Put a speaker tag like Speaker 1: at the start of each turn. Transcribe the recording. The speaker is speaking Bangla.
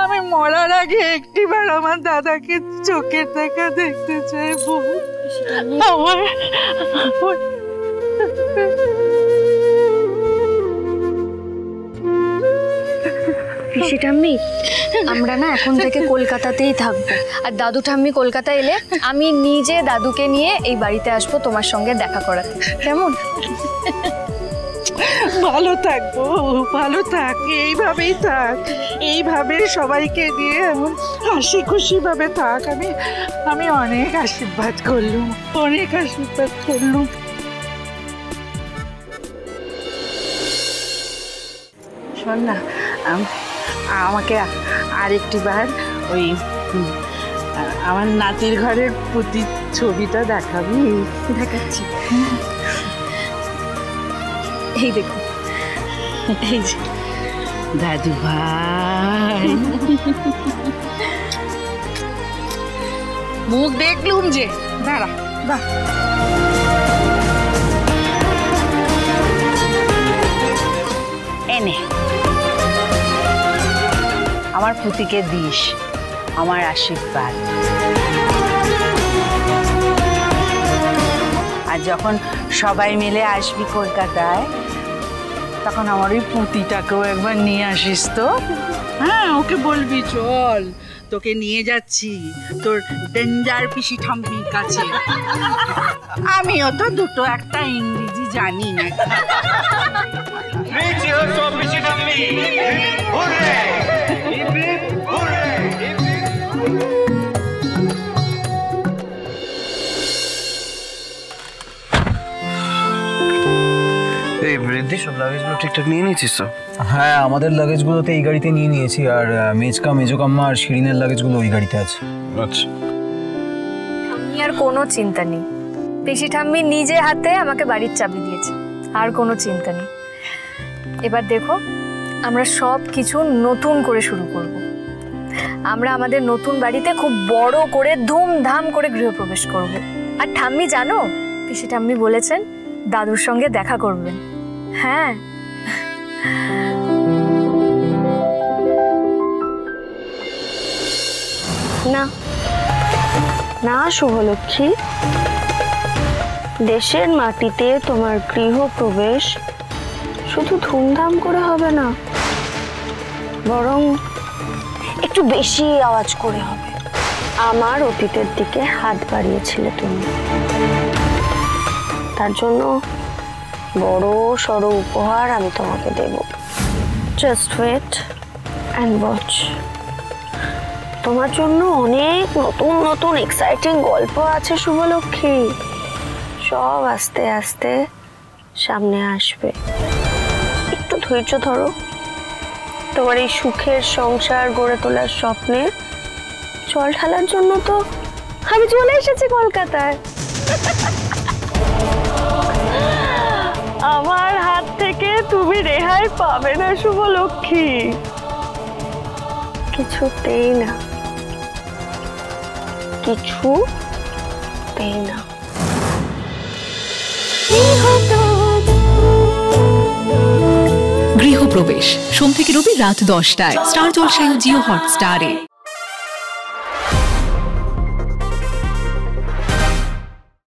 Speaker 1: আমি মরার আগে একটিবার আমার দাদাকে চোখের দেখা দেখতে চাইবো। আমার
Speaker 2: পিসি ঠাম্মি, আমরা না এখন থেকে কলকাতাতেই থাকবো, আর দাদু ঠাম্মি কলকাতা এলে আমি নিজে দাদুকে নিয়ে এই বাড়িতে আসবো তোমার সঙ্গে দেখা করাতে, কেমন?
Speaker 1: ভালো থাকবো, ভালো থাক, এইভাবেই থাক, এইভাবে সবাইকে দিয়ে এমন হাসি খুশি ভাবে থাক। আমি অনেক আশীর্বাদ করলুম, অনেক আশীর্বাদ করলুম। শোন না, আমাকে আরেকটি বার ওই আমার নাতির ঘরের প্রতি ছবিটা দেখাবি?
Speaker 2: দেখাচ্ছি, এই দেখো, এই যে
Speaker 1: দাদু ভাই। মুখ দেখলুম যে, দাঁড়া দা। এনে আমার পুতিকে দিস আমার আশীর্বাদ। আর যখন সবাই মিলে আসবি কলকাতায়, তখন আমার ওই পুতিটাকেও একবার নিয়ে আসিস তো। হ্যাঁ, ওকে বলবি চল তোকে নিয়ে যাচ্ছি তোর ডেঞ্জার পিসি ঠাম্মির কাছে। আমিও তো দুটো একটা ইংরেজি জানি না।
Speaker 3: এই বৃদ্ধি সব লাগেজগুলো ঠিকঠাক নিয়ে নিয়েছিস তো?
Speaker 4: হ্যাঁ, আমাদের লাগেজগুলোতে এই গাড়িতে নিয়ে নিয়েছি, আর মেজকাম্মা আর শিরিনের লাগেজগুলো ওই গাড়িতে আছে।
Speaker 3: আচ্ছা,
Speaker 2: আমি আর কোনো চিন্তা নেই, পিসি ঠাম্মি নিজে হাতে আমাকে বাড়ির চাবি দিয়েছে, আর কোনো চিন্তা নেই। এবার দেখো, আমরা সব কিছু নতুন করে শুরু করব। আমরা আমাদের নতুন বাড়িতে খুব বড় করে ধুমধাম করে গৃহপ্রবেশ করব। আর ঠাম্মি জানো, পিসি ঠাম্মি বলেছেন দাদুর সঙ্গে দেখা করবেন। হ্যাঁ,
Speaker 5: না না শুভলক্ষ্মী, দেশের মাটিতে তোমার গৃহপ্রবেশ শুধু ধুমধাম করে হবে না, বরং একটু বেশি আওয়াজ করে হবে। আমার অতীতের দিকে হাত বাড়িয়েছিলে তুমি, তার জন্য বড় সড়ো উপহার আমি তোমাকে দেব। Just wait and watch. তোমার জন্য অনেক নতুন নতুন এক্সাইটিং গল্প আছে শুভলক্ষ্মী, সব আস্তে আস্তে সামনে আসবে। একটু ধৈর্য ধরো, তোমার এই সুখের সংসার গড়ে তোলার স্বপ্নে জল ঢালার জন্য তো আমি চলে এসেছি কলকাতায়। আমার হাত থেকে তুমি রেহাই পাবে না শুভলক্ষ্মী, কিছুতেই না, কিছুতেই না।
Speaker 6: গৃহপ্রবেশ সোম থেকে রবি রাত 10টায় স্টার জলসায় ও জিও হটস্টারে।